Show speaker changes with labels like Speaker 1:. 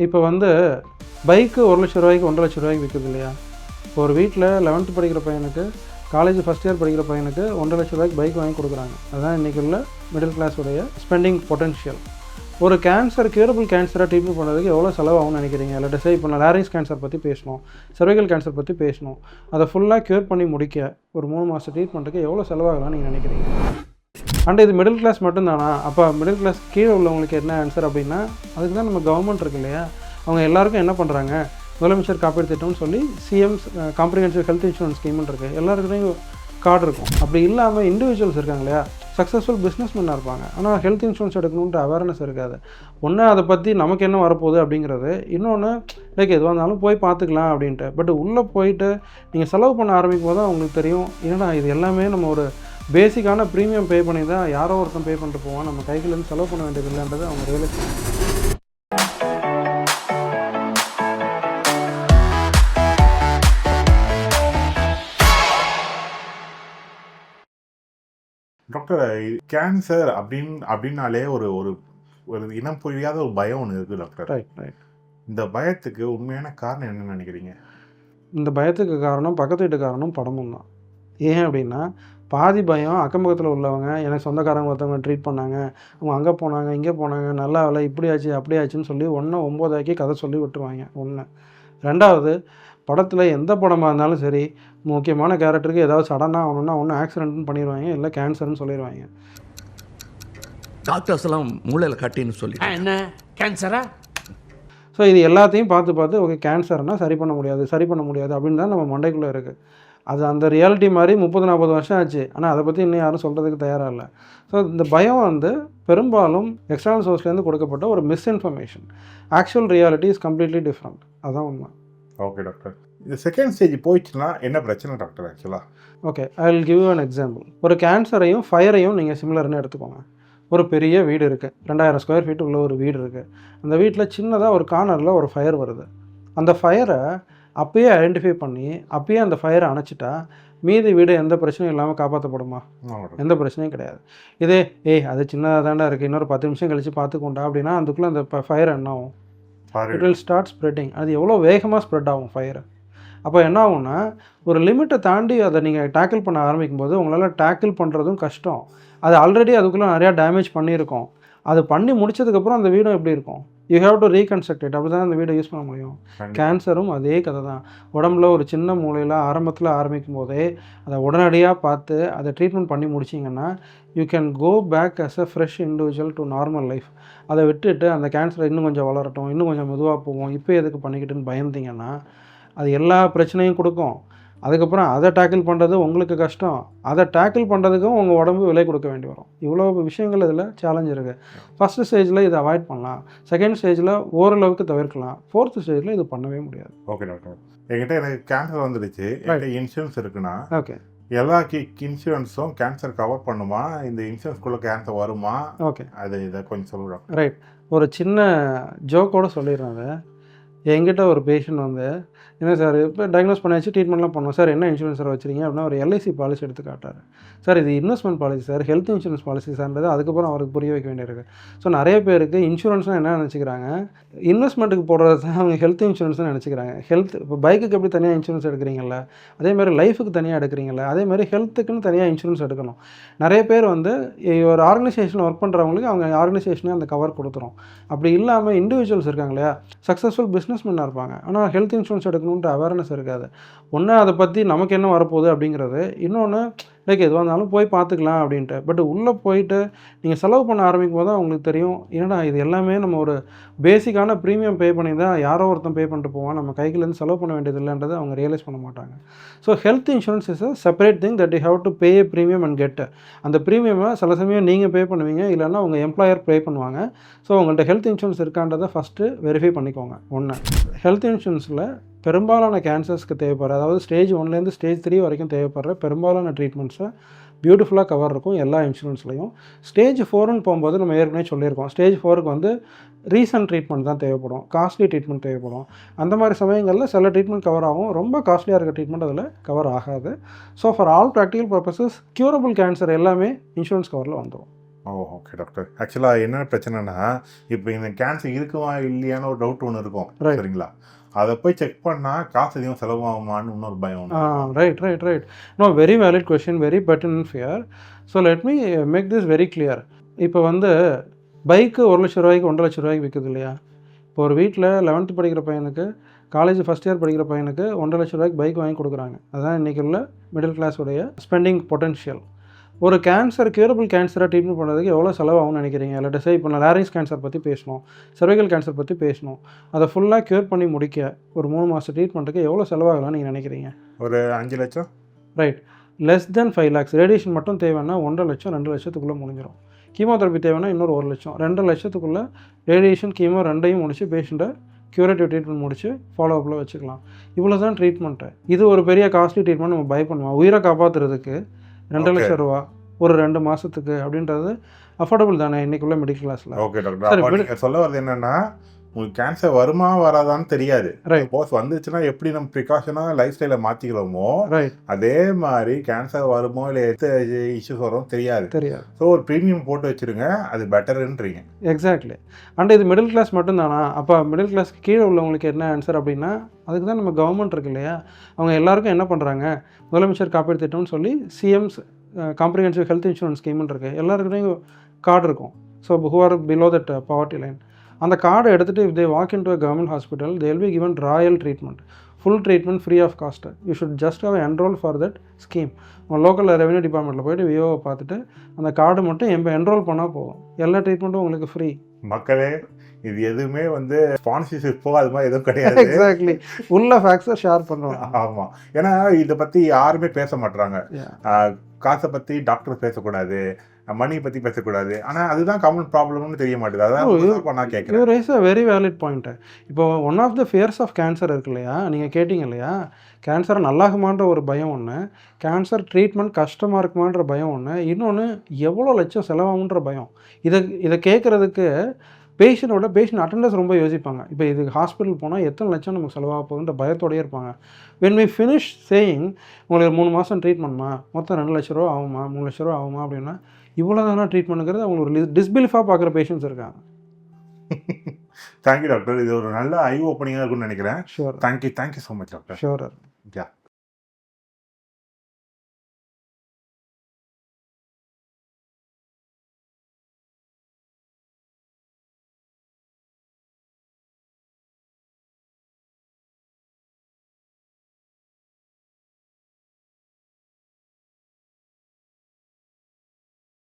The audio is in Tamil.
Speaker 1: இப்போ வந்து பைக்கு ₹1,00,000 ₹1,50,000 விற்குது இல்லையா? ஒரு வீட்டில் 11th படிக்கிற பையனுக்கு, காலேஜ் ஃபஸ்ட் இயர் படிக்கிற பையனுக்கு ₹1,00,000 பைக் வாங்கி கொடுக்குறாங்க. அதுதான் இன்றைக்கி உள்ள மிடில் கிளாஸுடைய ஸ்பெண்டிங் பொட்டன்ஷியல். ஒரு கேன்சர், கியூரபிள் கேன்சரை ட்ரீட்மெண்ட் பண்ணுறதுக்கு எவ்வளோ செலவாகும்னு நினைக்கிறீங்க? இல்லாட்டி சரி, இப்போ நான் லாரிங்ஸ் கேன்சர் பற்றி பேசணும், செர்வைக்கல் கேன்சர் பற்றி பேசணும். அதை ஃபுல்லாக க்யூர் பண்ணி முடிக்க ஒரு 3 மாதம் ட்ரீட்மெண்ட்டுக்கு எவ்வளோ செலவாகலாம்னு நீங்கள் நினைக்கிறீங்க? அண்ட் இது மிடில் கிளாஸ் மட்டும்தானா? அப்போ மிடில் கிளாஸ் கீழே உள்ளவங்களுக்கு என்ன ஆன்சர் அப்படின்னா, அதுக்கு தான் நம்ம கவர்மெண்ட் இருக்கு இல்லையா? அவங்க எல்லாருக்கும் என்ன பண்ணுறாங்க, முதலமைச்சர் காப்பீடு திட்டம்னு சொல்லி சிஎம் காம்ப்ரிஹென்சிவ் ஹெல்த் இன்சூரன்ஸ் ஸ்கீம்னு இருக்குது. எல்லாருக்குமே கார்டு இருக்கும். அப்படி இல்லாமல் இண்டிவிஜுவல்ஸ் இருக்காங்க இல்லையா, சக்ஸஸ்ஃபுல் பிஸ்னஸ்மேனாக இருப்பாங்க, ஆனால் ஹெல்த் இன்சூரன்ஸ் எடுக்கணுன்ட்டு அவேர்னஸ் இருக்காது. ஒன்று அதை பற்றி நமக்கு என்ன வரப்போகுது அப்படிங்கிறது, இன்னொன்று லைக் எதுவாக இருந்தாலும் போய் பார்த்துக்கலாம் அப்படின்ட்டு. பட் உள்ளே போயிட்டு நீங்கள் செலவு பண்ண ஆரம்பிக்கும் போது தான் உங்களுக்கு தெரியும், என்னடா இது எல்லாமே நம்ம ஒரு பேசிக்கான ப்ரீமியம் பே பண்ணி தான் யாரோ ஒருத்தன் பே பண்ணிட்டு போவான், நம்ம கைக்குலேருந்து செலவு பண்ண வேண்டியது இல்லைன்றது அவங்க ரியலைஸ் பண்ணுவாங்க.
Speaker 2: டாக்டர், கேன்சர் அப்படின்னாலே ஒரு ஒரு இனம் புரியாத ஒரு பயம் ஒன்று இருக்குது டாக்டர்.
Speaker 1: ரைட்.
Speaker 2: இந்த பயத்துக்கு உண்மையான காரணம் என்னன்னு நினைக்கிறீங்க?
Speaker 1: இந்த பயத்துக்கு காரணம் பக்கத்து வீட்டுக்காரனும் படமும் தான். ஏன் அப்படின்னா, பாதி பயம் அக்கம் பக்கத்தில் உள்ளவங்க, எனக்கு சொந்தக்காரங்க ஒருத்தவங்க ட்ரீட் பண்ணாங்க, அவங்க அங்கே போனாங்க, இங்கே போனாங்க, நல்லா வேலை இப்படி ஆச்சு அப்படி ஆச்சுன்னு சொல்லி 9 ஆக்கி கதை சொல்லி விட்டுருவாங்க. 1. 2வது, படத்தில் எந்த படமாக இருந்தாலும் சரி, முக்கியமான கேரக்டருக்கு ஏதாவது சடனாக ஆகணும்னா ஒன்று ஆக்சிடென்ட்னு பண்ணிடுவாங்க, இல்லை கேன்சர்னு சொல்லிடுவாங்க.
Speaker 3: டாக்டர்ஸ் எல்லாம் மூளையில் கட்டின்னு சொல்லி
Speaker 4: என்ன கேன்சரா?
Speaker 1: ஸோ இது எல்லாத்தையும் பார்த்து ஓகே கேன்சர்னால் சரி பண்ண முடியாது அப்படின்னு தான் நம்ம மண்டைக்குள்ளே இருக்குது. அது அந்த ரியாலிட்டி மாதிரி 30-40 வருஷம் ஆச்சு, ஆனால் அதை பற்றி இன்னும் யாரும் சொல்கிறதுக்கு தயாராக இல்லை. ஸோ இந்த பயம் வந்து பெரும்பாலும் எக்ஸ்டர்னல் சோர்ஸ்லேருந்து கொடுக்கப்பட்ட ஒரு misinformation. Actual reality is completely different. அதான் உண்மை.
Speaker 2: ஓகே டாக்டர், இந்த செகண்ட் ஸ்டேஜ் போயிடுச்சுன்னா என்ன பிரச்சனை டாக்டர் ஆக்சுவலாக?
Speaker 1: Okay, I will give you an example. ஒரு கேன்சரையும் ஃபயரையும் நீங்கள் சிமிலர்னு எடுத்துக்கோங்க. ஒரு பெரிய வீடு இருக்குது, 2000 ஸ்கொயர் ஃபீட் உள்ள ஒரு வீடு இருக்குது. அந்த வீட்டில் சின்னதாக ஒரு கார்னரில் ஒரு ஃபயர் வருது. அந்த ஃபயரை அப்பயே ஐடென்டிஃபை பண்ணி அப்பயே அந்த ஃபயரை அணைச்சிட்டா மீதி வீடு எந்த பிரச்சனையும் இல்லாமல் காப்பாற்றப்படுமா? எந்த பிரச்சனையும் கிடையாது. அது சின்னதாக தாண்டா இருக்குது, இன்னொரு 10 நிமிஷம் கழித்து பார்த்துக்கொண்டா அப்படின்னா அதுக்குள்ளே அந்த ஃபயர் என்ன ஆகும்? It will start spreading. அது எவ்வளோ வேகமாக ஸ்ப்ரெட் ஆகும் ஃபயர். அப்போ என்ன ஆகும்னா, ஒரு லிமிட்டை தாண்டி அதை நீங்கள் டேக்கிள் பண்ண ஆரம்பிக்கும் போது உங்களால் டேக்கிள் பண்ணுறதும் கஷ்டம். அது ஆல்ரெடி அதுக்குள்ளே நிறையா டேமேஜ் பண்ணியிருக்கோம். அது பண்ணி முடிச்சதுக்கப்புறம் அந்த வீடும் எப்படி இருக்கும்? You have to reconstruct it. அப்படி தான் அந்த வீடை யூஸ் பண்ண முடியும். கேன்சரும் அதே கதை தான். உடம்புல ஒரு சின்ன மூலையில் ஆரம்பத்தில் ஆரம்பிக்கும் போதே அதை உடனடியாக பார்த்து அதை ட்ரீட்மெண்ட் பண்ணி முடிச்சிங்கன்னா you can go back as a fresh individual to normal life. அதை விட்டுட்டு அந்த கேன்சரை இன்னும் கொஞ்சம் வளரட்டும், இன்னும் கொஞ்சம் மெதுவாக போவோம், இப்போ எதுக்கு பண்ணிக்கிட்டுன்னு பயந்தீங்கன்னா அது எல்லா பிரச்சனையும் கொடுக்கும். அதுக்கப்புறம் அதை டேக்கிள் பண்ணுறது உங்களுக்கு கஷ்டம். அதை டேக்கிள் பண்ணுறதுக்கும் உங்கள் உடம்பு விலை கொடுக்க வேண்டி வரும். இவ்வளோ விஷயங்கள் இதில் சேலஞ்ச் இருக்குது. ஃபஸ்ட்டு ஸ்டேஜில் இதை அவாய்ட் பண்ணலாம், செகண்ட் ஸ்டேஜில் ஓரளவுக்கு தவிர்க்கலாம், 4th ஸ்டேஜில் இது பண்ணவே முடியாது.
Speaker 2: ஓகே டாக்டர், என்கிட்ட எனக்கு கேன்சர் வந்துடுச்சு, என்கிட்ட இன்சூரன்ஸ் இருக்குன்னா
Speaker 1: ஓகே,
Speaker 2: எல்லா இன்சூரன்ஸும் கேன்சர் கவர் பண்ணுமா? இந்த இன்சூரன்ஸ்குள்ளே கேன்சர் வருமா?
Speaker 1: ஓகே,
Speaker 2: இதை கொஞ்சம் சொல்லுறோம்.
Speaker 1: ரைட். ஒரு சின்ன ஜோக்கோடு சொல்லிடுறேன். அதை என்கிட்ட ஒரு பேஷண்ட் வந்து, என்ன சார் இப்போ டயக்னோஸ் பண்ணியாச்சு, ட்ரீட்மெண்ட்லாம் பண்ணோம் சார், என்ன இன்சூரன்ஸ் சார் வச்சுருங்க அப்படின்னா ஒரு எல்ஐசி பாலிசி எடுத்து காட்டார். சார் இது investment policy sir, health insurance policy சார்ன்றது அதுக்கப்புறம் அவருக்கு புரிய வைக்க வேண்டியிருக்கு. ஸோ நிறைய பேருக்கு இன்சூரன்ஸ்னால் என்ன நினச்சிக்கிறாங்க, இன்வெஸ்ட்மெண்ட்டுக்கு போடுறது தான் அவங்க ஹெல்த் இன்சூரன்ஸ்னு நினச்சிக்கிறாங்க. ஹெல்த் இப்போ பைக்குக்கு எப்படி தனியாக இன்சூரன்ஸ் எடுக்கிறீங்களா, அதேமாதிரி லைஃபுக்கு தனியாக எடுக்கிறீங்களா, அதேமாதிரி ஹெல்த்துக்குன்னு தனியாக இன்சூரன்ஸ் எடுக்கணும். நிறைய பேர் வந்து ஒரு ஆர்கனைசேஷன் ஒர்க் பண்ணுறவங்களுக்கு அவங்க ஆர்கனைசேஷனே அந்த கவர் கொடுத்துரும். அப்படி இல்லாமல் இண்டிவிஜுவல்ஸ் இருக்காங்க இல்லையா, சக்ஸஸ்ஃபுல் பிஸ்னஸ்மேனாக இருப்பாங்க, ஆனால் ஹெல்த் இன்சூரன்ஸ் எடுக்கணுன்ட்டு அவேர்னஸ் இருக்காது. ஒன்று அதை பற்றி நமக்கு என்ன வரப்போகுது அப்படிங்கிறது, இன்னொன்று லைக் எதுவாக இருந்தாலும் போய் பார்த்துக்கலாம் அப்படின்ட்டு. பட் உள்ளே போயிட்டு நீங்கள் செலவு பண்ண ஆரம்பிக்கும் போது தான் உங்களுக்கு தெரியும், என்னடா இது எல்லாமே நம்ம ஒரு பேசிக்கான ப்ரீமியம் பே பண்ணி தான் யாரோ ஒருத்தன் பே பண்ணிட்டு போவான், நம்ம கைக்குலேருந்து செலவு பண்ண வேண்டியது இல்லைன்றது அவங்க ரியலைஸ் பண்ண மாட்டாங்க. So health insurance is a separate thing that you have to pay premium and get. அந்த ப்ரீமியமை சில சமயம் நீங்கள் பே பண்ணுவீங்க, இல்லைன்னா உங்கள் எம்ப்ளாயர் பே பண்ணுவாங்க. ஸோ உங்கள்கிட்ட ஹெல்த் இன்சூரன்ஸ் இருக்கான்றதை ஃபஸ்ட்டு வெரிஃபை பண்ணிக்கோங்க. ஒன்று, ஹெல்த் இன்சூரன்ஸில் பெரும்பாலான கேன்சர்ஸ்க்கு தேவைப்படுற, அதாவது ஸ்டேஜ் 1லேருந்து ஸ்டேஜ் 3 வரைக்கும் தேவைப்படுற பெரும்பாலான ட்ரீட்மெண்ட்ஸை பியூட்டிஃபுல்லாக கவர் இருக்கும் எல்லா இன்சூரன்ஸ்லையும். ஸ்டேஜ் 4ன்னு போகும்போது நம்ம ஏற்கனவே சொல்லியிருக்கோம், ஸ்டேஜ் 4க்கு வந்து ரீசன்ட் ட்ரீட்மெண்ட் தான் தேவைப்படும், காஸ்ட்லி ட்ரீட்மெண்ட் தேவைப்படும். அந்த மாதிரி சமயங்களில் சில ட்ரீட்மெண்ட் கவர் ஆகும், ரொம்ப காஸ்ட்லியாக இருக்க ட்ரீட்மெண்ட் அதில் கவர் ஆகாது. So for all practical purposes curable cancer எல்லாமே இன்சூரன்ஸ் கவரில் வந்துடும்.
Speaker 2: ஓ ஓகே டாக்டர். ஆக்சுவலாக என்ன பிரச்சனைனா, இப்போ இந்த கேன்சர் இருக்குமா இல்லையான்னு ஒரு டவுட் ஒன்று இருக்கும்.
Speaker 1: Right.
Speaker 2: சரிங்களா? அதை போய் செக் பண்ணால் காசு அதிகம் செலவாகுமான்னு இன்னொரு பயம் ஒன்று.
Speaker 1: Right. No, very valid question, very pertinent fear. So let me make this very clear. இப்போ வந்து பைக்கு 1 லட்ச ரூபாய்க்கு 1.5 லட்ச ரூபாய்க்கு விற்குது இல்லையா? இப்போ ஒரு வீட்டில் 11th படிக்கிற பையனுக்கு, காலேஜ் ஃபஸ்ட் இயர் படிக்கிற பையனுக்கு 1.5 லட்ச ரூபாய்க்கு பைக் வாங்கி கொடுக்குறாங்க. அதுதான் இன்றைக்கி உள்ள மிடில் கிளாஸ் உடைய ஸ்பெண்டிங் பொட்டன்ஷியல். ஒரு கேன்சர், கியூரபிள் கேன்சரை ட்ரீட்மெண்ட் பண்ணுறதுக்கு எவ்வளோ செலவாகும்னு நினைக்கிறீங்க? இல்லாட்ட சரி, இப்போ நான் லாரிங்ஸ் கேன்சர் பற்றி பேசணும், cervical கேன்சர் பற்றி பேசணும். அதை ஃபுல்லாக க்யூர் பண்ணி முடிக்க ஒரு 3 மாதம் ட்ரீட்மெண்ட்டுக்கு எவ்வளோ செலவாகலாம்னு நீங்கள் நினைக்கிறீங்க?
Speaker 2: ஒரு 5 லட்சம்.
Speaker 1: Right. Less than 5 lakhs. Radiation மட்டும் தேவைன்னா 1.5 லட்சம் 2 லட்சத்துக்குள்ளே முடிஞ்சிடும். கீமோதெரப்பி தேவைன்னா இன்னொரு 1 லட்சம். 2 லட்சத்துக்குள்ளே ரேடியேஷன், கீமோ ரெண்டையும் முடிச்சு பேஷண்ட்டை க்யூரேட்டிவ் ட்ரீட்மெண்ட் முடிச்சு ஃபாலோ அப்பில் வச்சுக்கலாம். இவ்வளோ தான் ட்ரீட்மெண்ட்டு. இது ஒரு பெரிய காஸ்ட்லி ட்ரீட்மெண்ட். நம்ம பை பண்ணுவோம். உயிரை காப்பாற்றுறதுக்கு 2 லட்சம் ரூபா ஒரு 2 மாதத்துக்கு அப்படின்றது அஃபோர்டபுள் தானே இன்றைக்குள்ள மிடில் கிளாஸில்?
Speaker 2: Okay doctor. நீங்கள் சொல்ல வரது என்னென்னா, உங்களுக்கு கேன்சர் வருமா வராதான்னு தெரியாது. சப்போஸ் வந்துச்சுன்னா எப்படி நம்ம ப்ரிகாஷனாக லைஃப் ஸ்டைலை மாற்றிக்கிறோமோ, அதே மாதிரி கேன்சர் வருமோ இல்லை எத்த இஷ்யூஸ் வரும் தெரியாது. ஸோ ஒரு ப்ரீமியம் போட்டு வச்சுருங்க, அது பெட்டருன்றீங்க.
Speaker 1: எக்ஸாக்ட்லி. அண்ட் இது மிடில் கிளாஸ் மட்டும்தானா? அப்போ மிடில் கிளாஸ்க்கு கீழே உள்ளவங்களுக்கு என்ன ஆன்சர் அப்படின்னா, அதுக்கு தான் நம்ம கவர்மெண்ட் இருக்கு இல்லையா? அவங்க எல்லாருக்கும் என்ன பண்ணுறாங்க, முதலமைச்சர் காப்பீடு திட்டம்னு சொல்லி சிஎம்ஸ் காம்ப்ரிஹென்சிவ் ஹெல்த் இன்சூரன்ஸ் ஸ்கீம்னு இருக்குது. எல்லாருக்கிட்டையும் கார்டு இருக்கும். So who are below that poverty line, அந்த கார்டை எடுத்துகிட்டு if they walk into a government hospital, they will be given royal treatment, full treatment free of cost. You should just have enroll for that scheme. உங்கள் லோக்கல் ரெவன்யூ டிபார்ட்மெண்ட்டில் போய்ட்டு விஓவை பார்த்துட்டு அந்த கார்டு மட்டும் என்ரோல் பண்ணால் போதும். எல்லா ட்ரீட்மெண்ட்டும் உங்களுக்கு ஃப்ரீ.
Speaker 2: மக்களே, இது எதுவுமே வந்து ஸ்பான்சர்ஷிப்போ அது மாதிரி எதுவும் கிடையாது.
Speaker 1: எக்ஸாக்ட்லி. உள்ள ஃபேக்ட்ஸை ஷேர் பண்ணுறோம்.
Speaker 2: ஆமாம். ஏன்னா இதை பற்றி யாருமே பேச மாட்டுறாங்க. காசை பற்றி டாக்டர் பேசக்கூடாது, மணி பற்றி பேசக்கூடாது. ஆனால் அதுதான் காமன் ப்ராப்ளம்னு தெரிய மாட்டேது. அதான் நான் கேட்குறேன்.
Speaker 1: You raise a very valid point. இப்போ one of the fears of cancer இருக்கு இல்லையா? நீங்கள் கேட்டிங்க இல்லையா? கேன்சர் நல்லாகுமான்ற ஒரு பயம் ஒன்று, கேன்சர் ட்ரீட்மெண்ட் கஷ்டமாக இருக்குமான்ற பயம் ஒன்று, இன்னொன்று எவ்வளோ லட்சம் செலவாகுன்ற பயம். இதை கேட்குறதுக்கு பேஷண்ட் அட்டண்டர்ஸ் ரொம்ப யோசிப்பாங்க. இப்போ இதுக்கு ஹாஸ்பிட்டல் போனால் எத்தனை லட்சம் நமக்கு செலவாக போகுதுன்ற பயத்தோடயே இருப்பாங்க. when we finish saying உங்களுக்கு 3 மாதம் ட்ரீட்மெண்ட்மா மொத்தம் 2 லட்ச ரூபா ஆகுமா 3 லட்ச ரூபா ஆகுமா அப்படின்னா, இவ்வளோ தானே ட்ரீட்மெண்ட்டுங்கிறது அவங்க ஒரு டிஸ்பிலீஃபாக பார்க்குற பேஷண்ட்ஸ் இருக்காங்க.
Speaker 2: Thank you doctor. இது ஒரு நல்ல ஐ ஓப்பனிங்காக இருக்குன்னு நினைக்கிறேன்.
Speaker 1: Sure.
Speaker 2: Thank you so much doctor.
Speaker 1: Sure.
Speaker 2: யா.